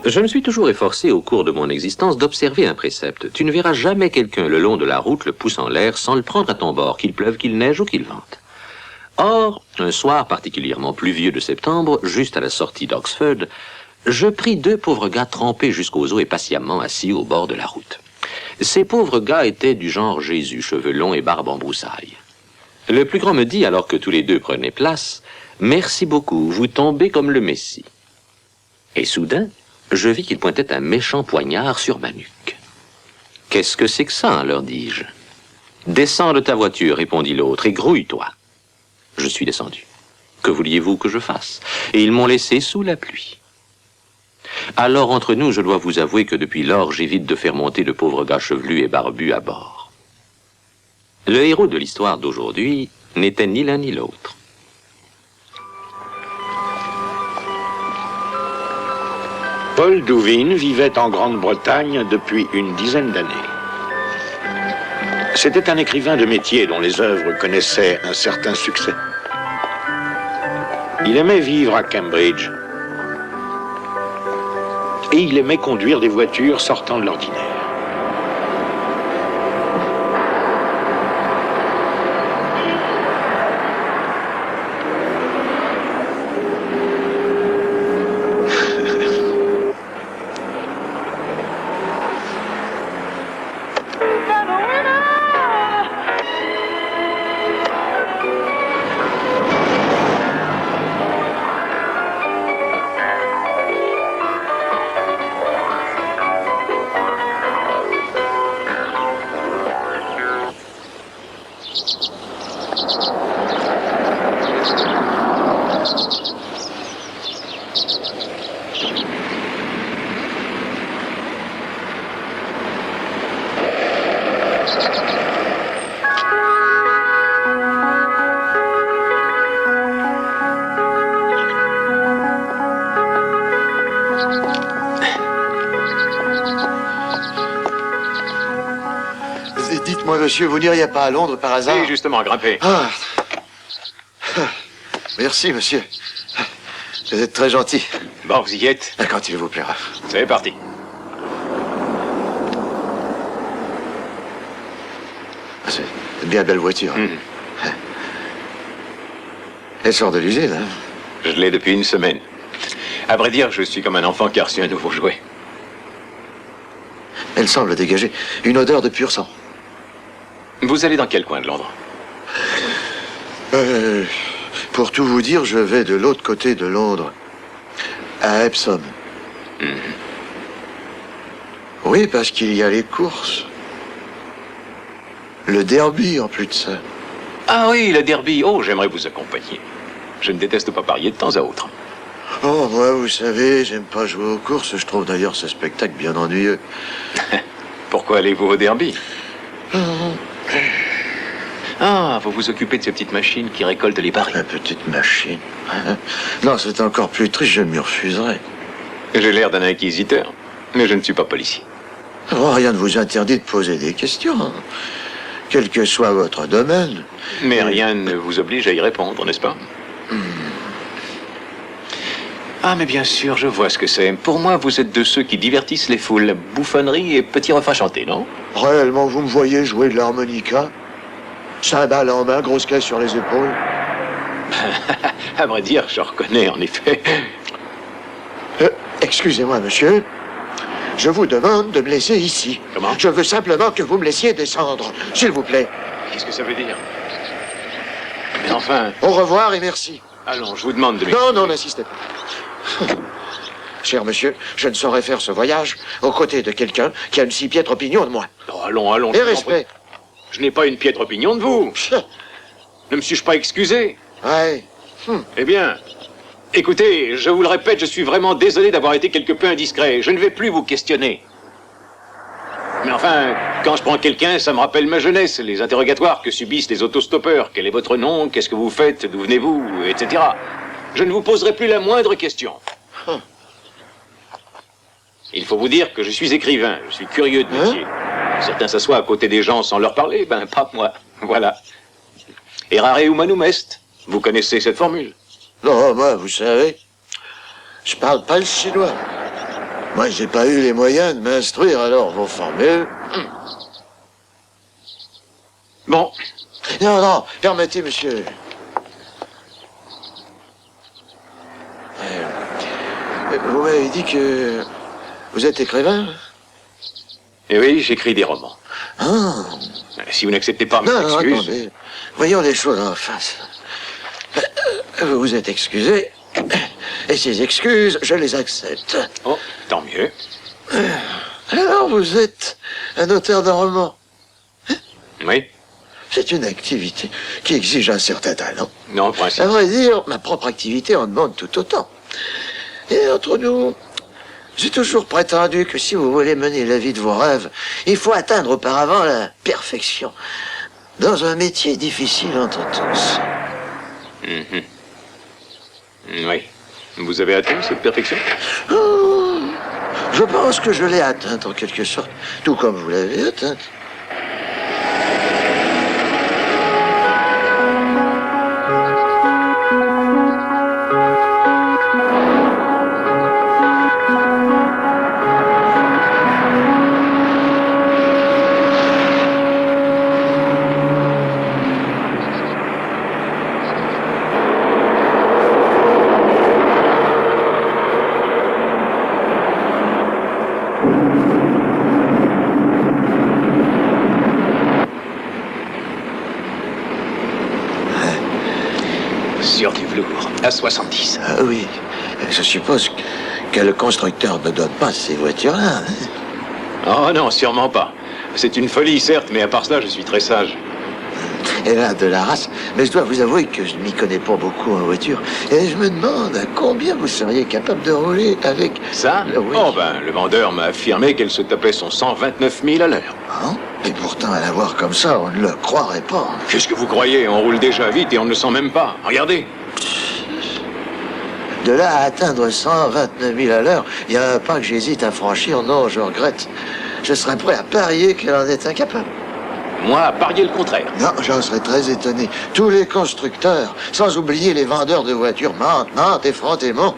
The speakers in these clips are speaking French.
Je me suis toujours efforcé au cours de mon existence d'observer un précepte. Tu ne verras jamais quelqu'un le long de la route le pouce en l'air sans le prendre à ton bord, qu'il pleuve, qu'il neige ou qu'il vente. Or, un soir particulièrement pluvieux de septembre, juste à la sortie d'Oxford, je pris deux pauvres gars trempés jusqu'aux os et patiemment assis au bord de la route. Ces pauvres gars étaient du genre Jésus, cheveux longs et barbe en broussailles. Le plus grand me dit, alors que tous les deux prenaient place, « Merci beaucoup, vous tombez comme le Messie. » Et soudain, je vis qu'il pointait un méchant poignard sur ma nuque. « Qu'est-ce que c'est que ça, leur dis-je. »« Descends de ta voiture, répondit l'autre, et grouille-toi. » Je suis descendu. Que vouliez-vous que je fasse? Et ils m'ont laissé sous la pluie. Alors, entre nous, je dois vous avouer que depuis lors, j'évite de faire monter de pauvres gars chevelus et barbus à bord. Le héros de l'histoire d'aujourd'hui n'était ni l'un ni l'autre. Paul Douvin vivait en Grande-Bretagne depuis une dizaine d'années. C'était un écrivain de métier dont les œuvres connaissaient un certain succès. Il aimait vivre à Cambridge. Et il aimait conduire des voitures sortant de l'ordinaire. Dites-moi, monsieur, vous n'iriez pas à Londres par hasard? Oui, justement, grimper. Ah. Merci, monsieur. Vous êtes très gentil. Bon, vous y êtes. Quand il vous plaira. C'est parti. C'est une bien belle voiture. Elle sort de l'usine, hein? Je l'ai depuis une semaine. À vrai dire, je suis comme un enfant qui a reçu un nouveau jouet. Elle semble dégager une odeur de pur sang. Vous allez dans quel coin de Londres? Pour tout vous dire, je vais de l'autre côté de Londres, à Epsom. Oui, parce qu'il y a les courses. Le derby, en plus de ça. Ah oui, le derby. Oh, j'aimerais vous accompagner. Je ne déteste pas parier de temps à autre. Oh, moi, vous savez, j'aime pas jouer aux courses. Je trouve d'ailleurs ce spectacle bien ennuyeux. Pourquoi allez-vous au derby? Ah, vous vous occupez de ces petites machines qui récoltent les paris. La petite machine. Non, c'est encore plus triste, je m'y refuserai. J'ai l'air d'un inquisiteur, mais je ne suis pas policier. Oh, rien ne vous interdit de poser des questions, hein. Quel que soit votre domaine. Mais rien ne vous oblige à y répondre, n'est-ce pas? Ah, mais bien sûr, je vois ce que c'est. Pour moi, vous êtes de ceux qui divertissent les foules. Bouffonnerie et petits refrains chantés, non? Réellement, vous me voyez jouer de l'harmonica? Cymbales en main, grosse caisse sur les épaules. À vrai dire, je reconnais, en effet. Excusez-moi, monsieur. Je vous demande de me laisser ici. Comment? Je veux simplement que vous me laissiez descendre, s'il vous plaît. Qu'est-ce que ça veut dire? Mais enfin... Au revoir et merci. Allons, je vous demande de... Non, non, n'insistez pas. Cher monsieur, je ne saurais faire ce voyage aux côtés de quelqu'un qui a une si piètre opinion de moi. Oh, allons, allons. Et respect. Je n'ai pas une piètre opinion de vous. Ne me suis-je pas excusé? Ouais. Eh bien, écoutez, je vous le répète, je suis vraiment désolé d'avoir été quelque peu indiscret. Je ne vais plus vous questionner. Mais enfin, quand je prends quelqu'un, ça me rappelle ma jeunesse, les interrogatoires que subissent les autostoppeurs. Quel est votre nom? Qu'est-ce que vous faites? D'où venez-vous? Etc. Je ne vous poserai plus la moindre question. Il faut vous dire que je suis écrivain, je suis curieux de métier. Certains s'assoient à côté des gens sans leur parler, ben pas moi. Voilà. Errare humanum est. Vous connaissez cette formule? Non, moi, vous savez, je parle pas le chinois. Moi, j'ai pas eu les moyens de m'instruire, alors vos formules... Bon, Non, non, permettez, monsieur. Vous m'avez dit que vous êtes écrivain? et oui, j'écris des romans. Ah, Si vous n'acceptez pas mes non, non, excuses... attendez. Voyons les choses en face. Vous vous êtes excusé, et ces excuses, je les accepte. Oh, tant mieux. Alors, vous êtes un auteur d'un roman. Oui. C'est une activité qui exige un certain talent. Non, en principe. À vrai dire, ma propre activité en demande tout autant. Et entre nous, j'ai toujours prétendu que si vous voulez mener la vie de vos rêves, il faut atteindre auparavant la perfection. Dans un métier difficile entre tous. Mhm. Oui. Vous avez atteint cette perfection? Oh, je pense que je l'ai atteinte en quelque sorte, tout comme vous l'avez atteinte. Sur du velours, à 70. Ah oui, je suppose que le constructeur ne donne pas ces voitures-là. Hein. Oh non, sûrement pas. C'est une folie, certes, mais à part cela, je suis très sage. Elle a de la race, mais je dois vous avouer que je ne m'y connais pas beaucoup en voiture. Et je me demande à combien vous seriez capable de rouler avec... Ça? Oui. Oh ben, le vendeur m'a affirmé qu'elle se tapait son 129 000 à l'heure. Hein? Et pourtant, à la voir comme ça, on ne le croirait pas. Qu'est-ce que vous croyez? On roule déjà vite et on ne le sent même pas. Regardez. De là à atteindre 129 000 à l'heure, il n'y a un pas que j'hésite à franchir. Non, je regrette. Je serais prêt à parier qu'elle en est incapable. Moi, à parier le contraire. Non, j'en serais très étonné. Tous les constructeurs, sans oublier les vendeurs de voitures, mentent effrontément.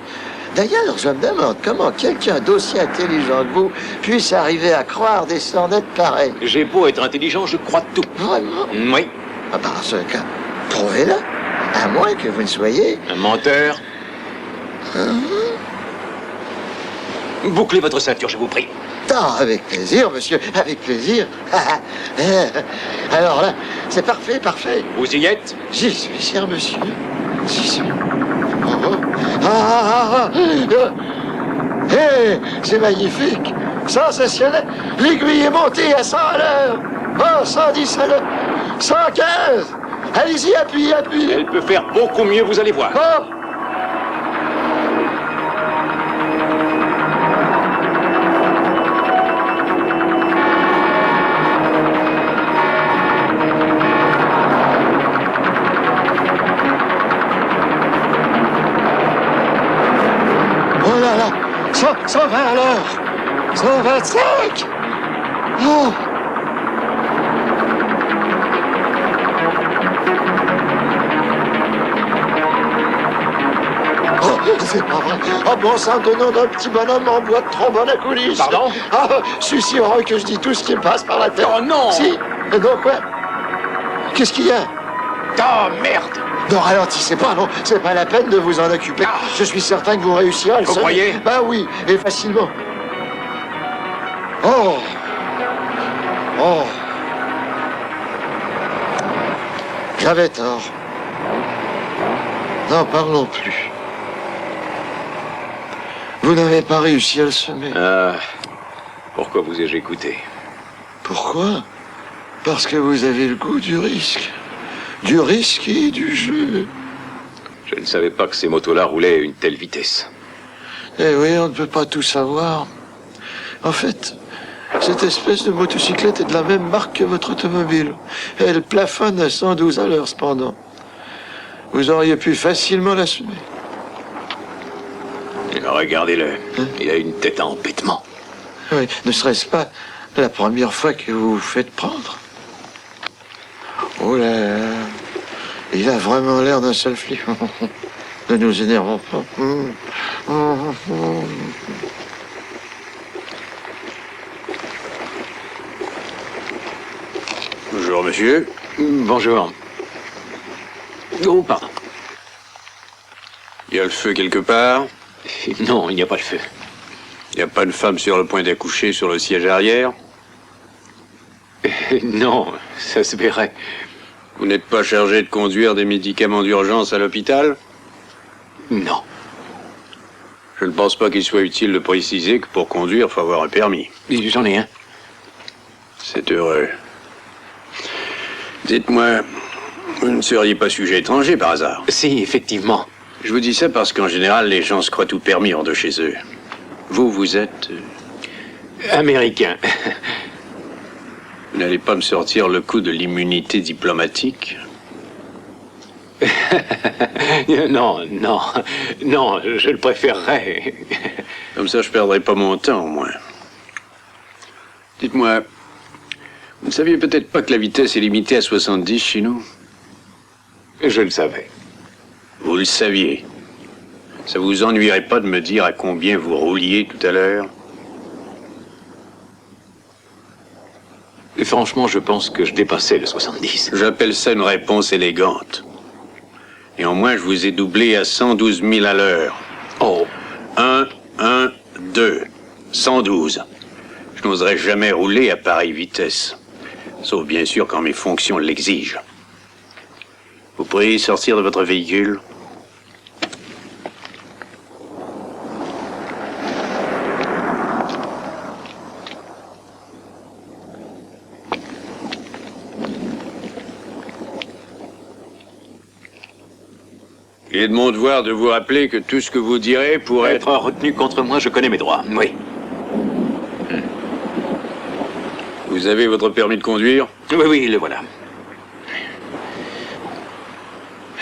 D'ailleurs, je me demande comment quelqu'un d'aussi intelligent que vous puisse arriver à croire des sornettes pareilles. J'ai beau être intelligent, je crois tout. Vraiment? Oui. Ah, dans ce cas, prouvez-le. À moins que vous ne soyez... Un menteur. Bouclez votre ceinture, je vous prie. Ah, avec plaisir, monsieur, avec plaisir. Alors là, c'est parfait, parfait. Vous y êtes? J'y suis, cher monsieur. J'y suis. Oh, oh. Ah. Hé, c'est magnifique. Sensationnel. L'aiguille est montée à 100 à l'heure. Oh, 110 à l'heure. 115. Allez-y, appuyez, appuyez. Elle peut faire beaucoup mieux, vous allez voir. Oh. Oh là là, 120 à l'heure, 125. Oh. Oh, c'est pas vrai. Oh, bon sang, de nom d'un petit bonhomme en bois de trombone à coulisses. Pardon? Ah, je suis si heureux que je dis tout ce qui me passe par la tête. Oh non! Si. Non, quoi? Qu'est-ce qu'il y a? Oh merde! Non, ralentissez pas, non, c'est pas la peine de vous en occuper. Ah. Je suis certain que vous réussirez à le Vous semer. croyez? Bah oui, et facilement. Oh. Oh. J'avais tort. N'en parlons plus. Vous n'avez pas réussi à le semer. Pourquoi vous ai-je écouté? Pourquoi? Parce que vous avez le goût du risque. Du risque et du jeu. Je ne savais pas que ces motos-là roulaient à une telle vitesse. Eh oui, on ne peut pas tout savoir. En fait, cette espèce de motocyclette est de la même marque que votre automobile. Elle plafonne à 112 à l'heure, cependant. Vous auriez pu facilement l'assumer. Regardez-le. Il a une tête à empêtement. Oui, ne serait-ce pas la première fois que vous vous faites prendre? Oh là là. Il a vraiment l'air d'un seul flic. Ne nous énervons pas. Bonjour, monsieur. Bonjour. Oh, pardon. Il y a le feu quelque part. Non, il n'y a pas de feu. Il n'y a pas une femme sur le point d'accoucher sur le siège arrière. Non, ça se verrait. Vous n'êtes pas chargé de conduire des médicaments d'urgence à l'hôpital? Non. Je ne pense pas qu'il soit utile de préciser que pour conduire, il faut avoir un permis. J'en ai un. C'est heureux. Dites-moi, vous ne seriez pas sujet étranger par hasard? Si, effectivement. Je vous dis ça parce qu'en général, les gens se croient tout permis hors de chez eux. Vous êtes... Américain. Vous n'allez pas me sortir le coup de l'immunité diplomatique? Non, je le préférerais. Comme ça, je perdrai pas mon temps, au moins. Dites-moi, vous ne saviez peut-être pas que la vitesse est limitée à 70 chez nous? Je le savais. Vous le saviez. Ça vous ennuierait pas de me dire à combien vous rouliez tout à l'heure? Franchement, je pense que je dépassais le 70. J'appelle ça une réponse élégante. Néanmoins, je vous ai doublé à 112 000 à l'heure. Oh. 1, 2, 112. Je n'oserais jamais rouler à pareille vitesse. Sauf bien sûr quand mes fonctions l'exigent. Vous pourriez sortir de votre véhicule? Il est de mon devoir de vous rappeler que tout ce que vous direz pourrait Être retenu contre moi, je connais mes droits. Oui. Vous avez votre permis de conduire? Oui, le voilà.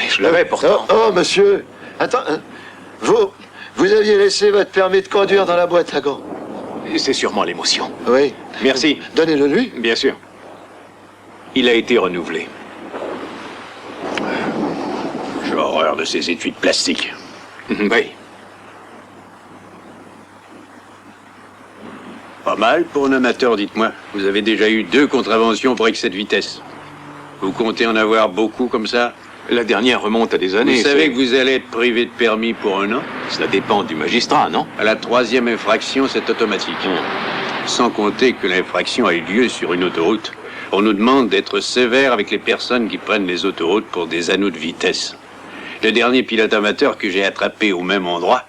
Je l'avais pourtant. Oh, monsieur. Attends, vous aviez laissé votre permis de conduire dans la boîte à gants. C'est sûrement l'émotion. Oui. Merci. Donnez-le lui. Bien sûr. Il a été renouvelé. J'ai horreur de ces étuis de plastique. Oui. Pas mal pour un amateur, dites-moi. Vous avez déjà eu 2 contraventions pour excès de vitesse. Vous comptez en avoir beaucoup comme ça? La dernière remonte à des années. Vous savez que vous allez être privé de permis pour 1 an? Cela dépend du magistrat, non? À la 3e infraction, c'est automatique. Sans compter que l'infraction a eu lieu sur une autoroute. On nous demande d'être sévère avec les personnes qui prennent les autoroutes pour des anneaux de vitesse. Le dernier pilote amateur que j'ai attrapé au même endroit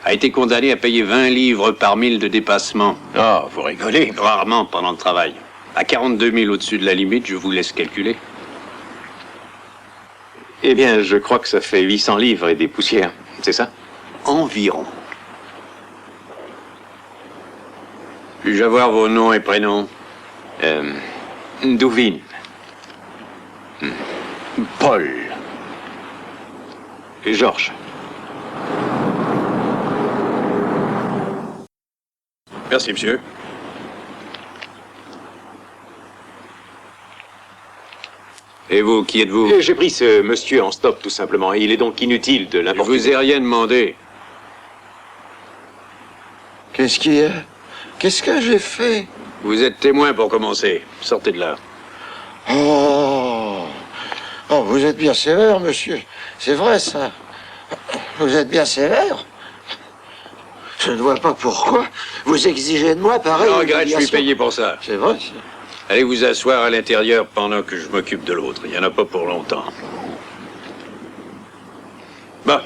a été condamné à payer 20 livres par 1000 de dépassement. Ah, vous rigolez. Rarement pendant le travail. À 42 000 au-dessus de la limite, je vous laisse calculer. Eh bien, je crois que ça fait 800 livres et des poussières. C'est ça? Environ. Puis-je avoir vos noms et prénoms? Douvin. Paul. Et Georges. Merci, monsieur. Et vous, qui êtes-vous? J'ai pris ce monsieur en stop, tout simplement. Et il est donc inutile de Je l'importuner. vous ai rien demandé. Qu'est-ce qu'il y a? Qu'est-ce que j'ai fait? Vous êtes témoin pour commencer. Sortez de là. Oh, vous êtes bien sévère, monsieur. C'est vrai, ça. Vous êtes bien sévère. Je ne vois pas pourquoi vous exigez de moi pareil. Je regrette, je suis payé pour ça. C'est vrai, ça. Allez vous asseoir à l'intérieur pendant que je m'occupe de l'autre. Il n'y en a pas pour longtemps. Bon.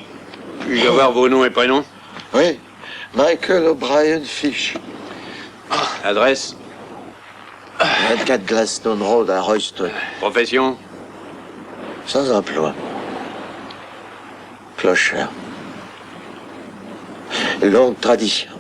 Puis-je avoir vos noms et prénoms? Oui. Michael O'Brien Fish. Adresse? 24 Gladstone Road à Royston. Profession? Sans emploi. Clochard. Longue tradition.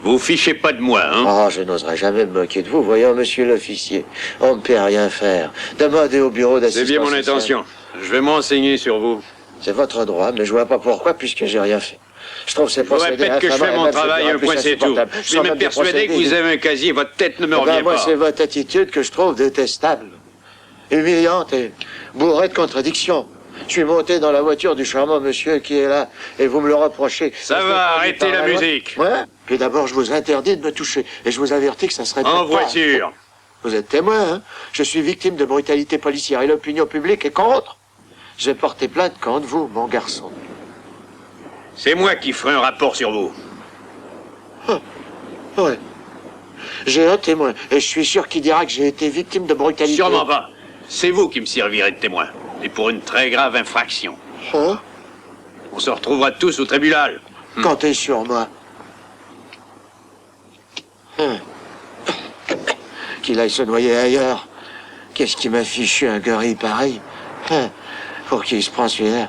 Vous fichez pas de moi, hein? Oh, je n'oserais jamais me moquer de vous. Voyons, monsieur l'officier, on ne peut rien faire. Demandez au bureau d'assistance C'est bien mon sociale. intention. Je vais m'enseigner sur vous. C'est votre droit, mais je vois pas pourquoi, puisque j'ai rien fait. Je trouve ces Je vous procédés répète que je fais infamants mon et travail, même un point c'est tout. insupportables. Je Sans suis même même des persuadé que procédés. vous avez un casier, votre tête ne me Eh ben, revient moi, pas. c'est votre attitude que je trouve détestable. Humiliante et bourrée de contradictions. Je suis monté dans la voiture du charmant monsieur qui est là, et vous me le reprochez. Ça va, arrêtez la musique. Ouais. Puis d'abord, je vous interdis de me toucher, et je vous avertis que ça serait En peut-être pas- voiture. Vous êtes témoin, hein? Je suis victime de brutalité policière et l'opinion publique est contre. J'ai porté plainte contre vous, mon garçon. C'est moi qui ferai un rapport sur vous. Ouais. J'ai un témoin, et je suis sûr qu'il dira que j'ai été victime de brutalité. Sûrement pas. C'est vous qui me servirez de témoin. Et pour une très grave infraction. Hein? On se retrouvera tous au tribunal. Comptez sur moi. Qu'il aille se noyer ailleurs. Qu'est-ce qui m'a fichu un gorille pareil? Pour qui il se prend celui-là?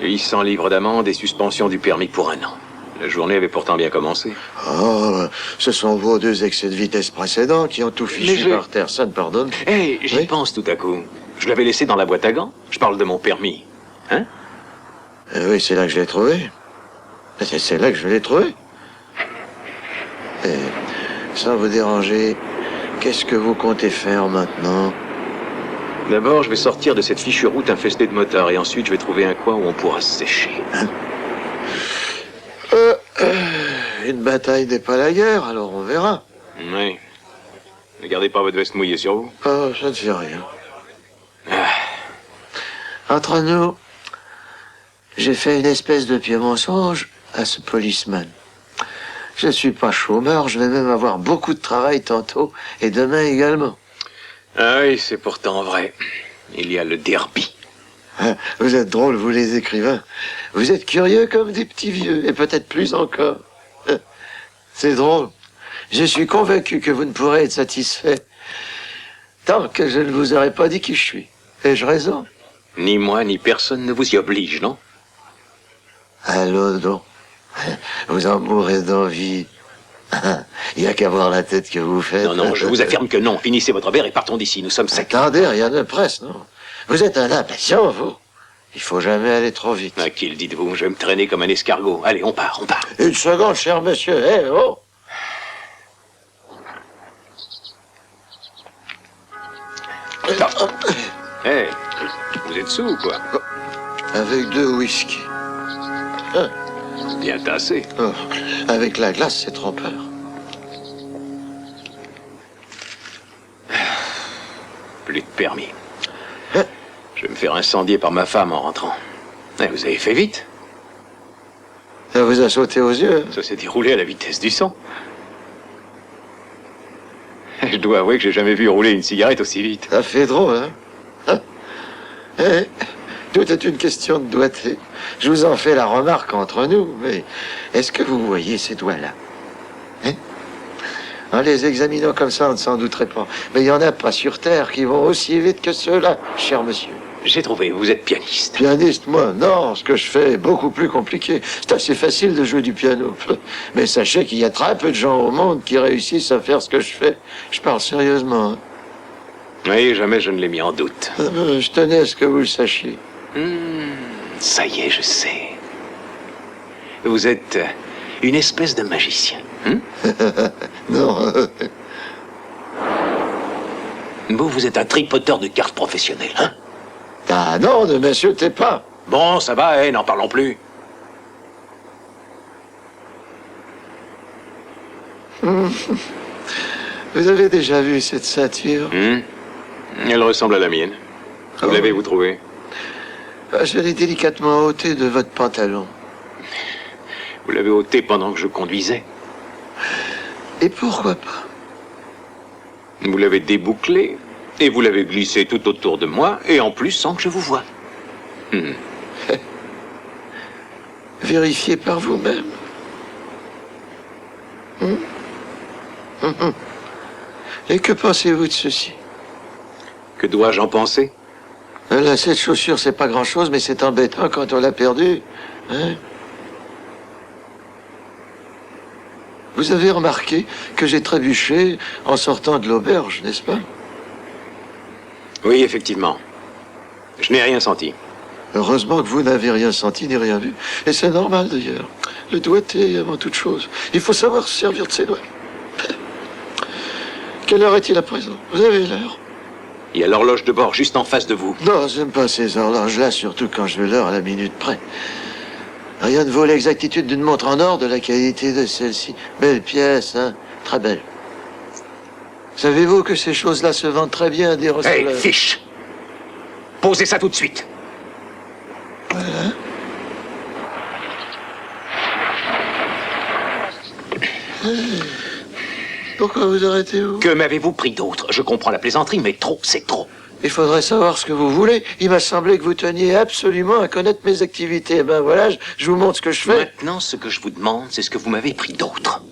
800 livres d'amende et suspension du permis pour 1 an. La journée avait pourtant bien commencé. Oh, ce sont vos 2 excès de vitesse précédents qui ont tout fichu par terre, ça ne pardonne. Hé, j'y Oui. pense tout à coup. Je l'avais laissé dans la boîte à gants. Je parle de mon permis. Hein? Oui, c'est là que je l'ai trouvé. C'est là que je l'ai trouvé. Et, sans vous déranger, qu'est-ce que vous comptez faire maintenant? D'abord, je vais sortir de cette fichue route infestée de motards et ensuite je vais trouver un coin où on pourra se sécher. Une bataille n'est pas la guerre, alors on verra. Oui. Ne gardez pas votre veste mouillée sur vous. Oh, ça ne fait rien. Entre nous, j'ai fait une espèce de pied mensonge à ce policeman. Je suis pas chômeur, je vais même avoir beaucoup de travail tantôt, et demain également. Ah oui, c'est pourtant vrai. Il y a le derby. Vous êtes drôles, vous les écrivains. Vous êtes curieux comme des petits vieux, et peut-être plus encore. C'est drôle. Je suis convaincu que vous ne pourrez être satisfait tant que je ne vous aurai pas dit qui je suis. Ai-je raison? Ni moi, ni personne ne vous y oblige, non? Allô, donc. Vous en mourrez d'envie. Il n'y a qu'à voir la tête que vous faites. Non, non, je vous affirme que non. Finissez votre verre et partons d'ici. Nous sommes secs. Attendez, rien ne presse, non? Vous êtes un impatient, vous. Il faut jamais aller trop vite. À qui le dites-vous? Je vais me traîner comme un escargot. Allez, on part, on part. Une seconde, cher monsieur. Eh, oh! Hé, vous êtes sous ou quoi? Avec 2 whisky. Bien tassé. Oh, avec la glace, c'est trompeur. Plus de permis. Je vais me faire incendier par ma femme en rentrant. Eh, vous avez fait vite. Ça vous a sauté aux yeux. Ça s'est déroulé à la vitesse du son. Je dois avouer que j'ai jamais vu rouler une cigarette aussi vite. Ça fait drôle, hein? Eh, tout est une question de doigté. Je vous en fais la remarque entre nous, mais est-ce que vous voyez ces doigts-là? Hein? En les examinant comme ça, on ne s'en douterait pas. Mais il n'y en a pas sur Terre qui vont aussi vite que ceux-là, cher monsieur. J'ai trouvé, vous êtes pianiste. Pianiste, moi? Non, ce que je fais est beaucoup plus compliqué. C'est assez facile de jouer du piano. Mais sachez qu'il y a très peu de gens au monde qui réussissent à faire ce que je fais. Je parle sérieusement. Hein. Oui, jamais je ne l'ai mis en doute. Je tenais à ce que vous le sachiez. Ça y est, je sais. Vous êtes une espèce de magicien. Hein? Non, Vous êtes un tripoteur de cartes professionnel, hein? ah non, ne m'insultez pas. Bon, ça va, n'en parlons plus. Vous avez déjà vu cette ceinture? Elle ressemble à la mienne. Où l'avez-vous trouvée? Je l'ai délicatement ôtée de votre pantalon. Vous l'avez ôtée pendant que je conduisais. Et pourquoi pas? Vous l'avez débouclée et vous l'avez glissée tout autour de moi et en plus sans que je vous voie. Vérifiez par vous-même. Et que pensez-vous de ceci? Que dois-je en penser? Là, cette chaussure, c'est pas grand-chose, mais c'est embêtant quand on l'a perdue. Hein? Vous avez remarqué que j'ai trébuché en sortant de l'auberge, n'est-ce pas? Oui, effectivement. Je n'ai rien senti. Heureusement que vous n'avez rien senti ni rien vu. Et c'est normal, d'ailleurs. Le doigté avant toute chose. Il faut savoir se servir de ses doigts. Quelle heure est-il à présent? Vous avez l'heure? Il y a l'horloge de bord juste en face de vous. Non, j'aime pas ces horloges-là, surtout quand je veux l'heure à la minute près. Rien ne vaut l'exactitude d'une montre en or de la qualité de celle-ci. Belle pièce, hein? Très belle. Savez-vous que ces choses-là se vendent très bien à des Hé, receleurs? fiche! Posez ça tout de suite. Voilà. Pourquoi vous arrêtez-vous? Que m'avez-vous pris d'autre? Je comprends la plaisanterie, mais trop, c'est trop. Il faudrait savoir ce que vous voulez. Il m'a semblé que vous teniez absolument à connaître mes activités. Eh ben voilà, je vous montre ce que je fais. Maintenant, ce que je vous demande, c'est ce que vous m'avez pris d'autre.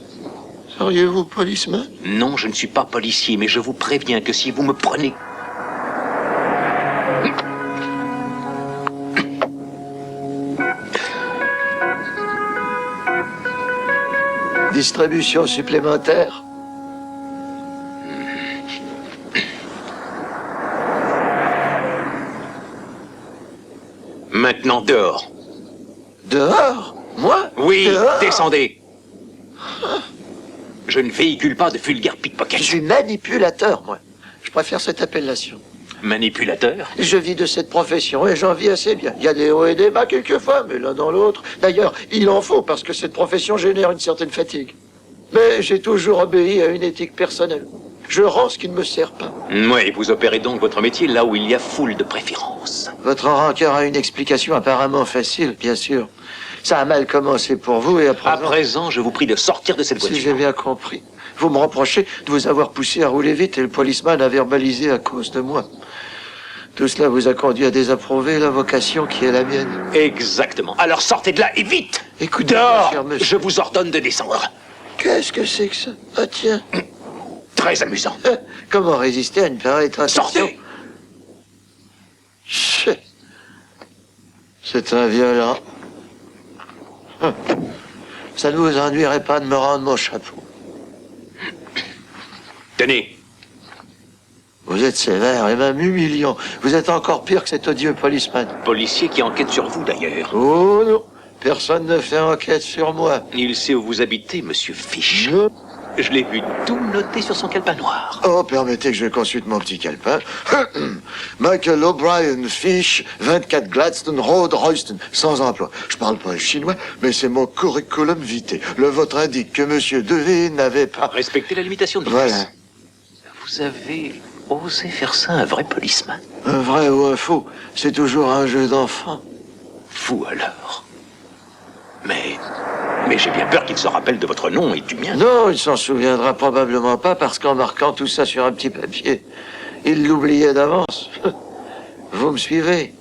Seriez-vous policeman? Non, je ne suis pas policier, mais je vous préviens que si vous me prenez... Distribution supplémentaire. Maintenant, dehors. Dehors? Moi? Oui, Dehors? descendez. Je ne véhicule pas de vulgaire Je pickpocket. suis manipulateur, moi. Je préfère cette appellation. Manipulateur? Je vis de cette profession et j'en vis assez bien. Il y a des hauts et des bas quelquefois, mais l'un dans l'autre. D'ailleurs, il en faut parce que cette profession génère une certaine fatigue. Mais j'ai toujours obéi à une éthique personnelle. Je rends ce qui ne me sert pas. Oui, vous opérez donc votre métier là où il y a foule de préférences. Votre rancœur a une explication apparemment facile, bien sûr. Ça a mal commencé pour vous et à À présent, je vous prie de sortir de cette Si j'ai voiture. bien compris. Vous me reprochez de vous avoir poussé à rouler vite et le policeman a verbalisé à cause de moi. Tout cela vous a conduit à désapprouver la vocation qui est la mienne. Exactement. Alors sortez de là et vite! Écoutez, Dehors! cher monsieur. Je vous ordonne de descendre. Qu'est-ce que c'est que ça? Ah tiens, Très amusant. comment résister à une pareille tentation? Sortez! Chut. C'est un violent. Ça ne vous ennuierait pas de me rendre mon chapeau? Tenez. Vous êtes sévère et même humiliant. Vous êtes encore pire que cet odieux policeman. Policier qui enquête sur vous, d'ailleurs. Oh non, personne ne fait enquête sur moi. Il sait où vous habitez, monsieur Fish. Non. Je l'ai vu tout noté sur son calepin noir. Oh, permettez que je consulte mon petit calepin. Michael O'Brien Fish, 24 Gladstone Road, Royston, sans emploi. Je parle pas le chinois, mais c'est mon curriculum vitae. Le vôtre indique que monsieur Devine n'avait pas... Respectez la limitation de vitesse. Voilà. Vous avez osé faire ça à un vrai policeman? Un vrai ou un faux, c'est toujours un jeu d'enfant. Vous alors? Mais j'ai bien peur qu'il se rappelle de votre nom et du mien. Non, il s'en souviendra probablement pas parce qu'en marquant tout ça sur un petit papier, il l'oubliait d'avance. Vous me suivez?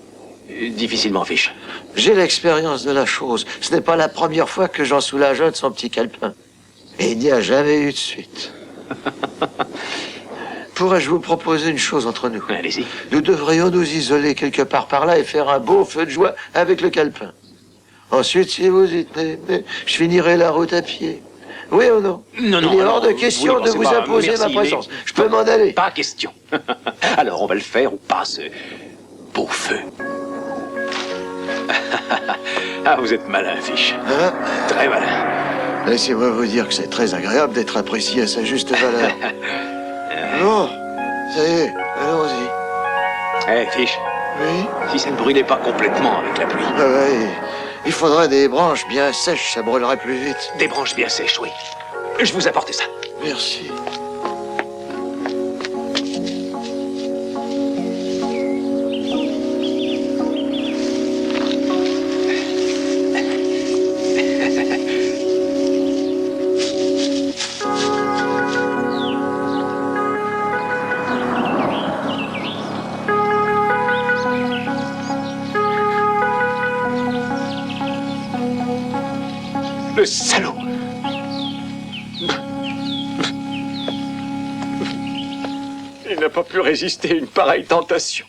Difficilement, Fish. J'ai l'expérience de la chose. Ce n'est pas la première fois que j'en soulage un de son petit calepin. Et il n'y a jamais eu de suite. Pourrais-je vous proposer une chose entre nous? Allez-y. Nous devrions nous isoler quelque part par là et faire un beau feu de joie avec le calepin. Ensuite, si vous y tenez, je finirai la route à pied. Oui ou non? Non, non, Il est alors, hors de vous question ne de pensez vous pas, imposer merci, ma présence. mais- Je peux m'en aller. Pas question. Alors, on va le faire ou pas, ce beau feu. Ah, vous êtes malin, Fish. Hein? Très malin. Laissez-moi vous dire que c'est très agréable d'être apprécié à sa juste valeur. Bon, ça y est, allons-y. Eh, Fish, Oui? si ça ne brûlait pas complètement avec la pluie. Ah ouais, il faudrait des branches bien sèches, ça brûlerait plus vite. Des branches bien sèches, oui. Je vous apporte ça. Merci. Le salaud! Il n'a pas pu résister à une pareille tentation.